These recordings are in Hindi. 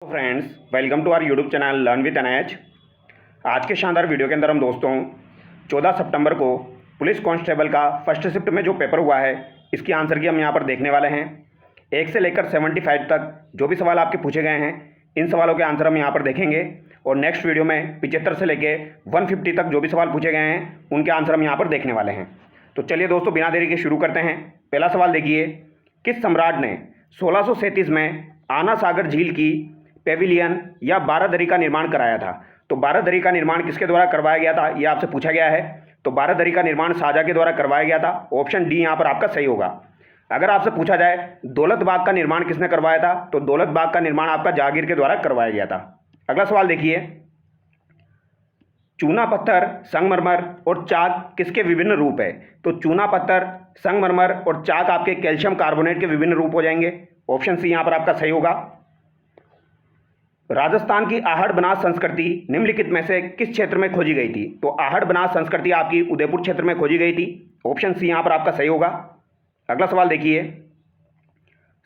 Friends, welcome to our YouTube channel learn with NH. आज के शानदार वीडियो के अंदर हम दोस्तों 14 सितंबर को पुलिस कांस्टेबल का फर्स्ट शिफ्ट में जो पेपर हुआ है इसकी आंसर की हम यहाँ पर देखने वाले हैं। 1 से लेकर 75 तक जो भी सवाल आपके पूछे गए हैं इन सवालों के आंसर हम यहाँ पर देखेंगे और नेक्स्ट वीडियो में 75 से लेकर 150 तक जो भी सवाल पूछे गए हैं उनके आंसर हम यहाँ पर देखने वाले हैं। तो चलिए दोस्तों, बिना देरी के शुरू करते हैं। पहला सवाल देखिए, किस सम्राट ने 1637 में आना सागर झील की पेविलियन या बारादरी का निर्माण कराया था? तो बारादरी का निर्माण किसके द्वारा करवाया गया था, यह आपसे पूछा गया है। तो बारादरी का निर्माण शाहजहां के द्वारा करवाया गया था। ऑप्शन डी यहाँ पर आपका सही होगा। अगर आपसे पूछा जाए दौलत बाग का निर्माण किसने करवाया था, तो दौलत बाग का निर्माण आपका जहांगीर के द्वारा करवाया गया था। अगला सवाल देखिए, चूना पत्थर, संगमरमर और चाक किसके विभिन्न रूप है? तो चूना पत्थर, संगमरमर और चाक आपके कैल्शियम कार्बोनेट के विभिन्न रूप हो जाएंगे। ऑप्शन सी यहाँ पर आपका सही होगा। राजस्थान की आहड़ बनास संस्कृति निम्नलिखित में से किस क्षेत्र में खोजी गई थी? तो आहड़ बनास संस्कृति आपकी उदयपुर क्षेत्र में खोजी गई थी। ऑप्शन सी यहाँ पर आपका सही होगा। अगला सवाल देखिए,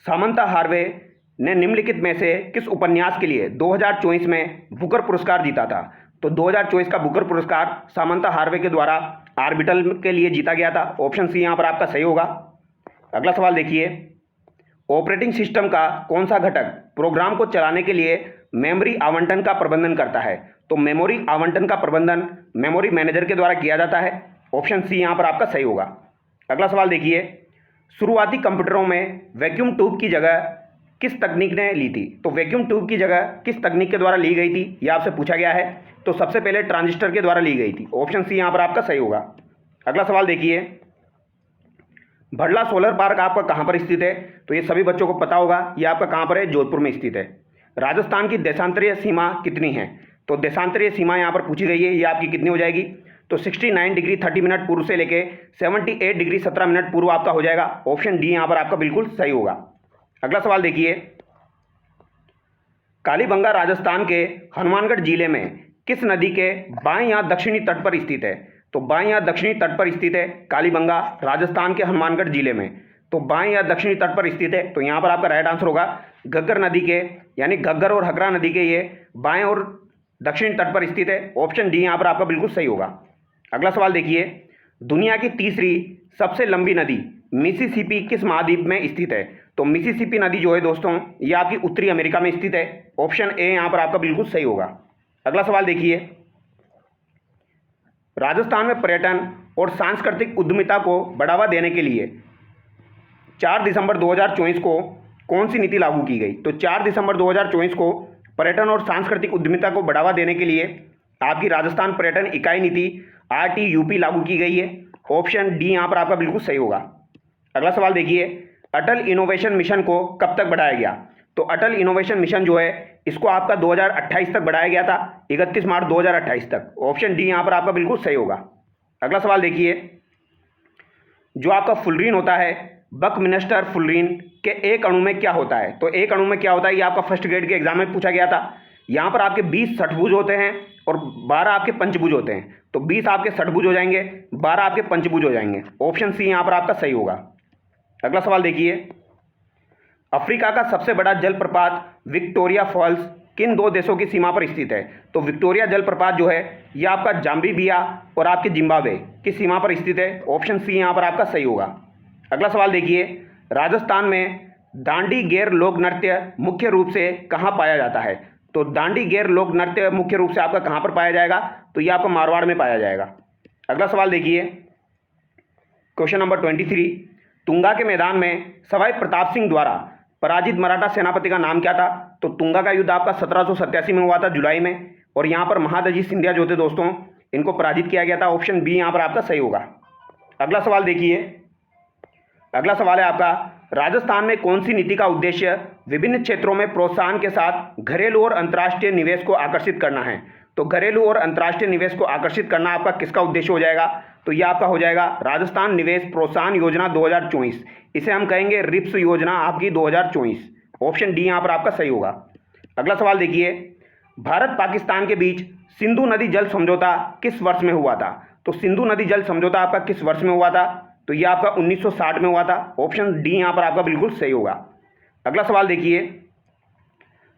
सामंता हार्वे ने निम्नलिखित में से किस उपन्यास के लिए 2024 में बुकर पुरस्कार जीता था? तो 2024 का बुकर पुरस्कार सामंता हार्वे के द्वारा आर्बिटल के लिए जीता गया था। ऑप्शन सी यहाँ पर आपका सही होगा। अगला सवाल देखिए, ऑपरेटिंग सिस्टम का कौन सा घटक प्रोग्राम को चलाने के लिए मेमोरी आवंटन का प्रबंधन करता है? तो मेमोरी आवंटन का प्रबंधन मेमोरी मैनेजर के द्वारा किया जाता है। ऑप्शन सी यहाँ पर आपका सही होगा। अगला सवाल देखिए, शुरुआती कंप्यूटरों में वैक्यूम ट्यूब की जगह किस तकनीक ने ली थी? तो वैक्यूम ट्यूब की जगह किस तकनीक के द्वारा ली गई थी, यह आपसे पूछा गया है। तो सबसे पहले ट्रांजिस्टर के द्वारा ली गई थी। ऑप्शन सी यहाँ पर आपका सही होगा। अगला सवाल देखिए, भड़ला सोलर पार्क आपका कहाँ पर स्थित है? तो ये सभी बच्चों को पता होगा, ये आपका कहाँ पर है? जोधपुर में स्थित है। राजस्थान की देशांतरीय सीमा कितनी है? तो देशांतरीय सीमा यहाँ पर पूछी गई है, ये आपकी कितनी हो जाएगी? तो 69 डिग्री 30 मिनट पूर्व से लेके 78 डिग्री 17 मिनट पूर्व आपका हो जाएगा। ऑप्शन डी यहाँ पर आपका बिल्कुल सही होगा। अगला सवाल देखिए, कालीबंगा राजस्थान के हनुमानगढ़ जिले में किस नदी के बाएं या दक्षिणी तट पर स्थित है? तो बाएं या दक्षिणी तट पर स्थित है कालीबंगा राजस्थान के हनुमानगढ़ जिले में। तो बाएं या दक्षिणी तट पर स्थित है, तो यहाँ पर आपका राइट आंसर होगा घग्गर नदी के, यानी घग्गर और हकरा नदी के ये बाएं और दक्षिणी तट पर स्थित है। ऑप्शन डी यहाँ पर आपका बिल्कुल सही होगा। अगला सवाल देखिए, दुनिया की तीसरी सबसे लंबी नदी मिसिसिपी किस महाद्वीप में स्थित है? तो मिसिसिपी नदी जो है दोस्तों ये आपकी उत्तरी अमेरिका में स्थित है। ऑप्शन ए यहाँ पर आपका बिल्कुल सही होगा। अगला सवाल देखिए, राजस्थान में पर्यटन और सांस्कृतिक उद्यमिता को बढ़ावा देने के लिए 4 दिसंबर 2024 को कौन सी नीति लागू की गई? तो 4 दिसंबर 2024 को पर्यटन और सांस्कृतिक उद्यमिता को बढ़ावा देने के लिए आपकी राजस्थान पर्यटन इकाई नीति RTUP लागू की गई है। ऑप्शन डी यहाँ पर आपका बिल्कुल सही होगा। अगला सवाल देखिए, अटल इनोवेशन मिशन को कब तक बढ़ाया गया? तो अटल इनोवेशन मिशन जो है इसको आपका 2028 तक बढ़ाया गया था, 31 मार्च 2028 तक। ऑप्शन डी यहाँ पर आपका बिल्कुल सही होगा। अगला सवाल देखिए, जो आपका फुलरीन होता है बकमिंस्टर फुलरीन के एक अणु में क्या होता है? तो एक अणु में क्या होता है, ये आपका फर्स्ट ग्रेड के एग्जाम में पूछा गया था। यहाँ पर आपके 20 षटभुज होते हैं और 12 आपके पंचभुज होते हैं। तो 20 आपके षटभुज हो जाएंगे, 12 आपके पंचभुज हो जाएंगे। ऑप्शन सी यहाँ पर आपका सही होगा। अगला सवाल देखिए, अफ्रीका का सबसे बड़ा जलप्रपात विक्टोरिया फॉल्स किन 2 देशों की सीमा पर स्थित है? तो विक्टोरिया जलप्रपात जो है यह आपका जाम्बिया और आपके जिम्बाब्वे की सीमा पर स्थित है। ऑप्शन सी यहाँ पर आपका सही होगा। अगला सवाल देखिए, राजस्थान में दांडी गैर लोक नृत्य मुख्य रूप से कहाँ पाया जाता है? तो दांडी गैर लोक नृत्य मुख्य रूप से आपका कहाँ पर पाया जाएगा? तो यह आपका मारवाड़ में पाया जाएगा। अगला सवाल देखिए, क्वेश्चन नंबर 23, तुंगा के मैदान में सवाई प्रताप सिंह द्वारा पराजित मराठा सेनापति का नाम क्या था? तो तुंगा का युद्ध आपका 1787 में हुआ था जुलाई में, और यहाँ पर महादजी सिंधिया जो थे दोस्तों इनको पराजित किया गया था। ऑप्शन बी यहाँ पर आपका सही होगा। अगला सवाल देखिए, अगला सवाल है आपका, राजस्थान में कौन सी नीति का उद्देश्य विभिन्न क्षेत्रों में प्रोत्साहन के साथ घरेलू और अंतर्राष्ट्रीय निवेश को आकर्षित करना है? तो घरेलू और अंतर्राष्ट्रीय निवेश को आकर्षित करना आपका किसका उद्देश्य हो जाएगा? तो यह आपका हो जाएगा राजस्थान निवेश प्रोत्साहन योजना 2024। इसे हम कहेंगे रिप्स योजना आपकी 2024। ऑप्शन डी यहाँ पर आपका सही होगा। अगला सवाल देखिए, भारत पाकिस्तान के बीच सिंधु नदी जल समझौता किस वर्ष में हुआ था? तो सिंधु नदी जल समझौता आपका किस वर्ष में हुआ था? तो यह आपका 1960 में हुआ था। ऑप्शन डी यहाँ पर आपका बिल्कुल सही होगा। अगला सवाल देखिए,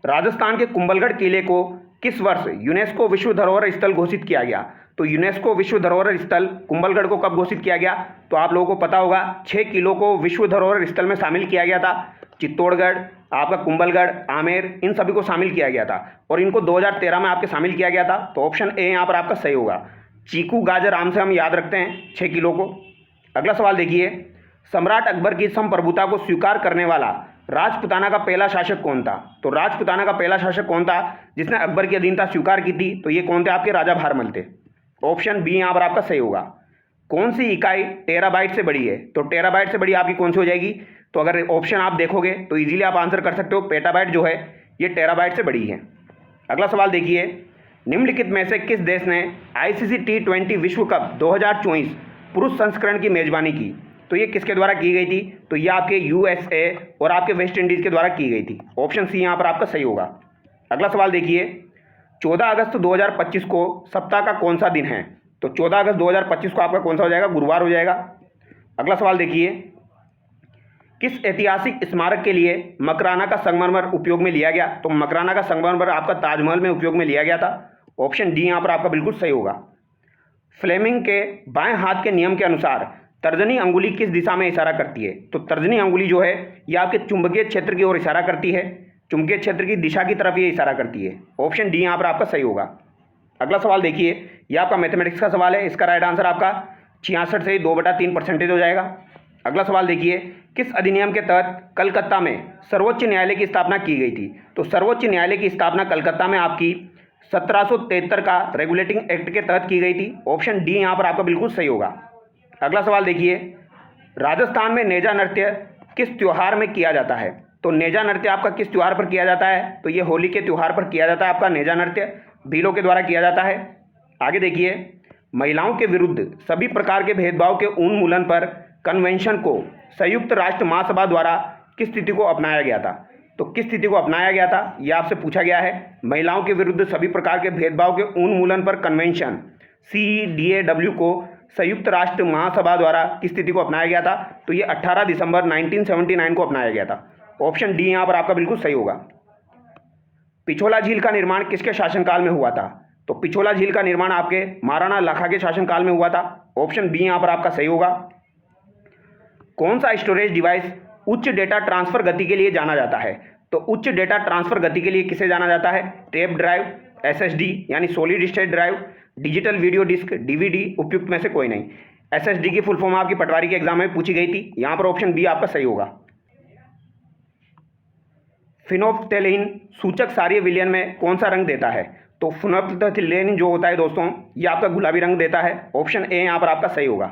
राजस्थान के कुंभलगढ़ किले को किस वर्ष यूनेस्को विश्व धरोहर स्थल घोषित किया गया? तो यूनेस्को विश्व धरोहर स्थल कुंभलगढ़ को कब घोषित किया गया? तो आप लोगों को पता होगा 6 किलों को विश्व धरोहर स्थल में शामिल किया गया था। चित्तौड़गढ़, आपका कुंभलगढ़, आमेर, इन सभी को शामिल किया गया था और इनको 2013 में आपके शामिल किया गया था। तो ऑप्शन ए यहाँ पर आपका सही होगा। चीकू, गाजर, आम से हम याद रखते हैं 6 किलो को। अगला सवाल देखिए, सम्राट अकबर की संप्रभुता को स्वीकार करने वाला राजपुताना का पहला शासक कौन था? तो राजपुताना का पहला शासक कौन था जिसने अकबर की अधीनता स्वीकार की थी? तो ये कौन थे? आपके राजा भारमल थे। ऑप्शन बी यहाँ पर आपका सही होगा। कौन सी इकाई टेराबाइट से बड़ी है? तो टेराबाइट से बड़ी आपकी कौन सी हो जाएगी? तो अगर ऑप्शन आप देखोगे तो इजीली आप आंसर कर सकते हो, पेटाबाइट जो है ये टेराबाइट से बड़ी है। अगला सवाल देखिए, निम्नलिखित में से किस देश ने आईसीसी T20 विश्व कप 2024 पुरुष संस्करण की मेजबानी की? तो ये किसके द्वारा की गई थी? तो ये आपके यूएसए और आपके वेस्ट इंडीज़ के द्वारा की गई थी। ऑप्शन सी यहाँ पर आपका सही होगा। अगला सवाल देखिए, 14 अगस्त 2025 को सप्ताह का कौन सा दिन है? तो 14 अगस्त 2025 को आपका कौन सा हो जाएगा? गुरुवार हो जाएगा। अगला सवाल देखिए, किस ऐतिहासिक स्मारक के लिए मकराना का संगमरमर उपयोग में लिया गया? तो मकराना का संगमरमर आपका ताजमहल में उपयोग में लिया गया था। ऑप्शन डी यहाँ पर आपका बिल्कुल सही होगा। फ्लेमिंग के बाएं हाथ के नियम के अनुसार तर्जनी अंगुली किस दिशा में इशारा करती है? तो तर्जनी अंगुली जो है ये आपके चुंबकीय क्षेत्र की ओर इशारा करती है, चुंबकीय क्षेत्र की दिशा की तरफ ये इशारा करती है। ऑप्शन डी यहाँ पर आपका सही होगा। अगला सवाल देखिए, ये आपका मैथमेटिक्स का सवाल है, इसका राइट आंसर आपका 66 से 2/3% हो जाएगा। अगला सवाल देखिए, किस अधिनियम के तहत कलकत्ता में सर्वोच्च न्यायालय की स्थापना की गई थी? तो सर्वोच्च न्यायालय की स्थापना कलकत्ता में आपकी 1773 का रेगुलेटिंग एक्ट के तहत की गई थी। ऑप्शन डी यहाँ पर आपका बिल्कुल सही होगा। अगला सवाल देखिए, राजस्थान में नेजा नृत्य किस त्योहार में किया जाता है? तो नेजा नृत्य आपका किस त्योहार पर किया जाता है? तो ये होली के त्योहार पर किया जाता है। आपका नेजा नृत्य भीलों के द्वारा किया जाता है। आगे देखिए, महिलाओं के विरुद्ध सभी प्रकार के भेदभाव के उन्मूलन पर कन्वेंशन को संयुक्त राष्ट्र महासभा द्वारा किस स्थिति को अपनाया गया था? तो किस स्थिति को अपनाया गया था यह आपसे पूछा गया है। महिलाओं के विरुद्ध सभी प्रकार के भेदभाव के उन्मूलन पर कन्वेंशन CEDAW को संयुक्त राष्ट्र महासभा द्वारा किस स्थिति को अपनाया गया था? तो ये 18 दिसंबर 1979 को अपनाया गया था। ऑप्शन डी यहाँ पर आपका बिल्कुल सही होगा। पिछोला झील का निर्माण किसके शासनकाल में हुआ था? तो पिछोला झील का निर्माण आपके महाराणा लाखा के शासनकाल में हुआ था। ऑप्शन बी यहाँ पर आपका सही होगा। कौन सा स्टोरेज डिवाइस उच्च डेटा ट्रांसफर गति के लिए जाना जाता है? तो उच्च डेटा ट्रांसफर गति के लिए किसे जाना जाता है? टेप ड्राइव, SSD यानी solid state drive, digital video disc, DVD, उपयुक्त में से कोई नहीं। SSD की फुल फॉर्म आपकी पटवारी के एग्जाम में पूछी गई थी। यहाँ पर ऑप्शन बी आपका सही होगा। फिनोल्फ्थेलिन सूचक क्षारीय विलयन में कौन सा रंग देता है? तो फिनोल्फ्थेलिन जो होता है दोस्तों ये आपका गुलाबी रंग देता है। ऑप्शन ए यहाँ पर आपका सही होगा।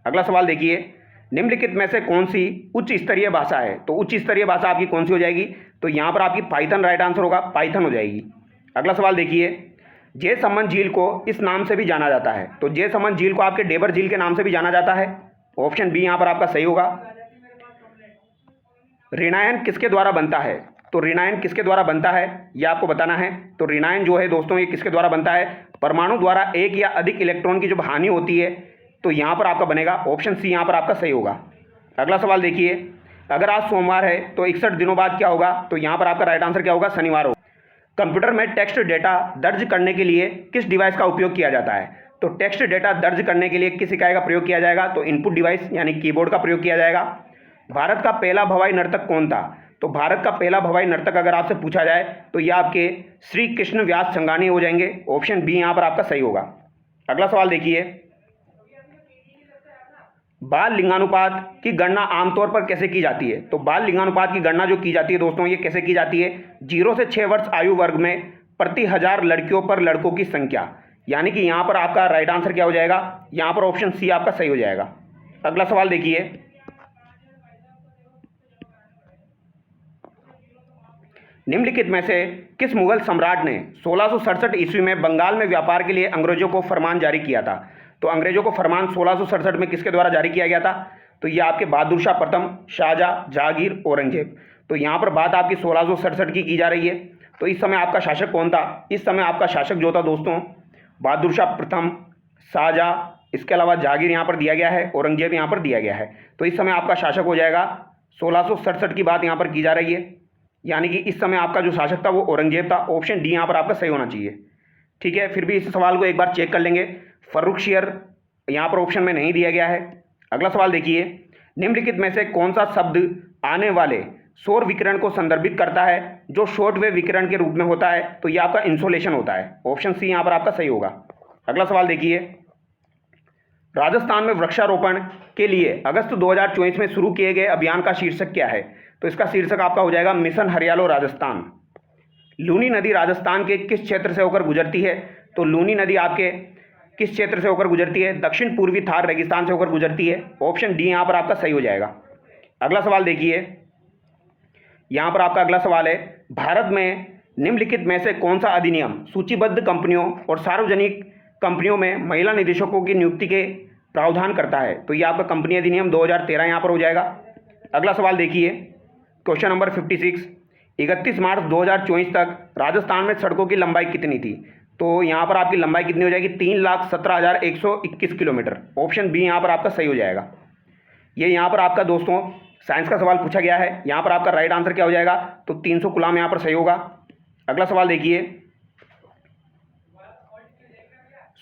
अगला सवाल देखिए, निम्नलिखित में से कौन सी उच्च स्तरीय भाषा है? तो उच्च स्तरीय भाषा आपकी कौन सी हो जाएगी? तो यहाँ पर आपकी पाइथन राइट आंसर होगा, पाइथन हो जाएगी। अगला सवाल देखिए, जयसमंद झील को इस नाम से भी जाना जाता है। तो जयसमंद झील को आपके डेबर झील के नाम से भी जाना जाता है। ऑप्शन बी यहाँ पर आपका सही होगा। ऋणायन किसके द्वारा बनता है? तो ऋणायन किसके द्वारा बनता है ये आपको बताना है। तो ऋणायन जो है दोस्तों ये किसके द्वारा बनता है? परमाणु द्वारा एक या अधिक इलेक्ट्रॉन की जब हानि होती है तो यहाँ पर आपका बनेगा ऑप्शन सी यहाँ पर आपका सही होगा। अगला सवाल देखिए, अगर आज सोमवार है तो 61 दिनों बाद क्या होगा? तो यहाँ पर आपका राइट आंसर क्या होगा? शनिवार होगा। कंप्यूटर में टेक्स्ट डेटा दर्ज करने के लिए किस डिवाइस का उपयोग किया जाता है? तो टेक्स्ट डेटा दर्ज करने के लिए किस इकाई का प्रयोग किया जाएगा? तो इनपुट डिवाइस यानी कीबोर्ड का प्रयोग किया जाएगा। भारत का पहला भवाई नर्तक कौन था? तो भारत का पहला भवाई नर्तक अगर आपसे पूछा जाए तो ये आपके श्री कृष्ण व्यास संगानी हो जाएंगे। ऑप्शन बी यहाँ पर आपका सही होगा। अगला सवाल देखिए, बाल लिंगानुपात की गणना आमतौर पर कैसे की जाती है? तो बाल लिंगानुपात की गणना जो की जाती है दोस्तों ये कैसे की जाती है? 0 से 6 वर्ष आयु वर्ग में प्रति 1000 लड़कियों पर लड़कों की संख्या, यानी कि यहाँ पर आपका राइट आंसर क्या हो जाएगा? यहाँ पर ऑप्शन सी आपका सही हो जाएगा। अगला सवाल देखिए, निम्नलिखित में से किस मुगल सम्राट ने 1667 ईस्वी में बंगाल में व्यापार के लिए अंग्रेजों को फरमान जारी किया था? तो अंग्रेजों को फरमान 1667 में किसके द्वारा जारी किया गया था? तो ये आपके बहादुर शाह प्रथम, शाहजहाँ, जहांगीर, औरंगजेब। तो यहाँ पर बात आपकी 1667 की जा रही है। तो इस समय आपका शासक कौन था? इस समय आपका शासक जो था दोस्तों बहादुर शाह प्रथम, शाहजहाँ, इसके अलावा जहांगीर यहाँ पर दिया गया है, औरंगजेब यहाँ पर दिया गया है। तो इस समय आपका शासक हो जाएगा 1667 की बात यहाँ पर की जा रही है। यानी कि इस समय आपका जो शासक था वो औरंगजेब था। ऑप्शन डी यहाँ पर आपका सही होना चाहिए। ठीक है, फिर भी इस सवाल को एक बार चेक कर लेंगे। फर्रुखशियर यहाँ पर ऑप्शन में नहीं दिया गया है। अगला सवाल देखिए, निम्नलिखित में से कौन सा शब्द आने वाले सौर विकिरण को संदर्भित करता है जो शॉर्ट वेव विकिरण के रूप में होता है? तो ये आपका इंसोलेशन होता है। ऑप्शन सी यहाँ पर आपका सही होगा। अगला सवाल देखिए, राजस्थान में वृक्षारोपण के लिए अगस्त 2024 में शुरू किए गए अभियान का शीर्षक क्या है? तो इसका शीर्षक आपका हो जाएगा मिशन हरियालो राजस्थान। लूनी नदी राजस्थान के किस क्षेत्र से होकर गुजरती है? तो लूनी नदी आपके किस क्षेत्र से होकर गुजरती है? दक्षिण पूर्वी थार रेगिस्तान से होकर गुजरती है। ऑप्शन डी यहाँ पर आपका सही हो जाएगा। अगला सवाल देखिए, यहाँ पर आपका अगला सवाल है, भारत में निम्नलिखित में से कौन सा अधिनियम सूचीबद्ध कंपनियों और सार्वजनिक कंपनियों में महिला निदेशकों की नियुक्ति के प्रावधान करता है? तो ये आपका कंपनी अधिनियम 2013 यहाँ पर हो जाएगा। अगला सवाल देखिए, क्वेश्चन नंबर 56, 31 मार्च 2024 तक राजस्थान में सड़कों की लंबाई कितनी थी? तो यहाँ पर आपकी लंबाई कितनी हो जाएगी? 3,17,121 किलोमीटर। ऑप्शन बी यहाँ पर आपका सही हो जाएगा। ये यहाँ पर आपका दोस्तों साइंस का सवाल पूछा गया है। यहाँ पर आपका राइट आंसर क्या हो जाएगा? तो 300 गुलाम यहाँ पर सही होगा। अगला सवाल देखिए,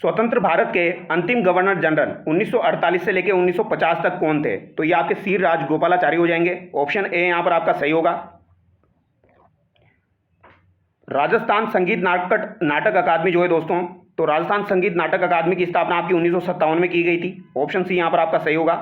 स्वतंत्र भारत के अंतिम गवर्नर जनरल 1948 से लेकर 1950 तक कौन थे? तो ये आपके सी राजगोपालाचारी हो जाएंगे। ऑप्शन ए यहाँ पर आपका सही होगा। राजस्थान संगीत नाटक अकादमी जो है दोस्तों, तो राजस्थान संगीत नाटक अकादमी की स्थापना आपकी 1957 में की गई थी। ऑप्शन सी यहाँ पर आपका सही होगा।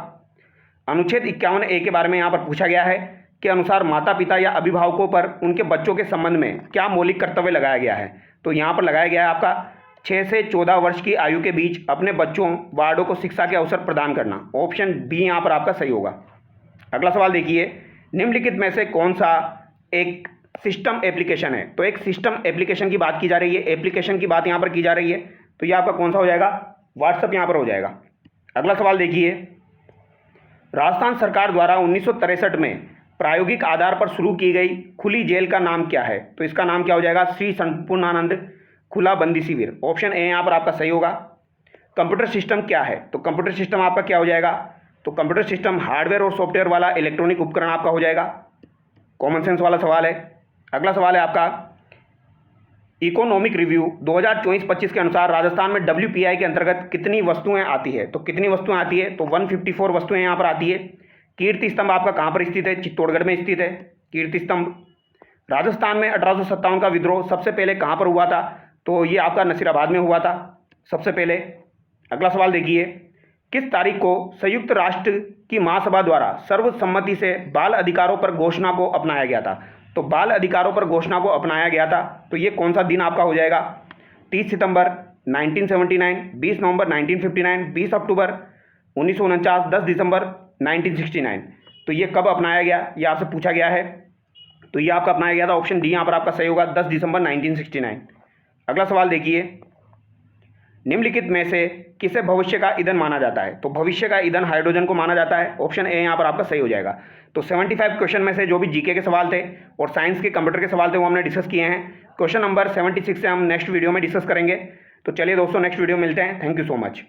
अनुच्छेद 51A के बारे में यहाँ पर पूछा गया है कि अनुसार माता पिता या अभिभावकों पर उनके बच्चों के संबंध में क्या मौलिक कर्तव्य लगाया गया है? तो यहाँ पर लगाया गया है आपका 6 से 14 वर्ष की आयु के बीच अपने बच्चों वार्डों को शिक्षा के अवसर प्रदान करना। ऑप्शन बी यहाँ पर आपका सही होगा। अगला सवाल देखिए, निम्नलिखित में से कौन सा एक सिस्टम एप्लीकेशन है? तो एक सिस्टम एप्लीकेशन की बात की जा रही है, एप्लीकेशन की बात यहाँ पर की जा रही है, तो ये आपका कौन सा हो जाएगा? व्हाट्सएप यहाँ पर हो जाएगा। अगला सवाल देखिए, राजस्थान सरकार द्वारा 1963 में प्रायोगिक आधार पर शुरू की गई खुली जेल का नाम क्या है? तो इसका नाम क्या हो जाएगा? श्री संपूर्णानंद खुला बंदी शिविर। ऑप्शन ए यहाँ पर आपका सही होगा। कंप्यूटर सिस्टम क्या है? तो कंप्यूटर सिस्टम आपका क्या हो जाएगा? तो कंप्यूटर सिस्टम हार्डवेयर और सॉफ्टवेयर वाला इलेक्ट्रॉनिक उपकरण आपका हो जाएगा। कॉमन सेंस वाला सवाल है। अगला सवाल है आपका, इकोनॉमिक रिव्यू 2024-25 के अनुसार राजस्थान में WPI के अंतर्गत कितनी वस्तुएं आती है? तो कितनी वस्तुएं आती है? तो 154 वस्तुएं यहाँ पर आती है। कीर्ति स्तंभ आपका कहाँ पर स्थित है? चित्तौड़गढ़ में स्थित है कीर्ति स्तंभ। राजस्थान में 1857 का विद्रोह सबसे पहले कहाँ पर हुआ था? तो ये आपका नसीराबाद में हुआ था सबसे पहले। अगला सवाल देखिए, किस तारीख को संयुक्त राष्ट्र की महासभा द्वारा सर्वसम्मति से बाल अधिकारों पर घोषणा को अपनाया गया था? तो बाल अधिकारों पर घोषणा को अपनाया गया था, तो ये कौन सा दिन आपका हो जाएगा? 30 सितंबर 1979, 20 नवंबर 1959, 20 अक्टूबर 1949, 10 दिसंबर 1969। तो ये कब अपनाया गया, ये आपसे पूछा गया है। तो ये आपका अपनाया गया था। ऑप्शन डी यहाँ पर आपका सही होगा, 10 दिसंबर 1969। अगला सवाल देखिए, निम्नलिखित में से किसे भविष्य का ईंधन माना जाता है? तो भविष्य का ईंधन हाइड्रोजन को माना जाता है। ऑप्शन ए यहाँ पर आपका सही हो जाएगा। तो 75 क्वेश्चन में से जो भी जीके के सवाल थे और साइंस के कंप्यूटर के सवाल थे वो हमने डिस्कस किए हैं। क्वेश्चन नंबर 76 से हम नेक्स्ट वीडियो में डिस्कस करेंगे। तो चलिए दोस्तों, नेक्स्ट वीडियो मिलते हैं। Thank you so much.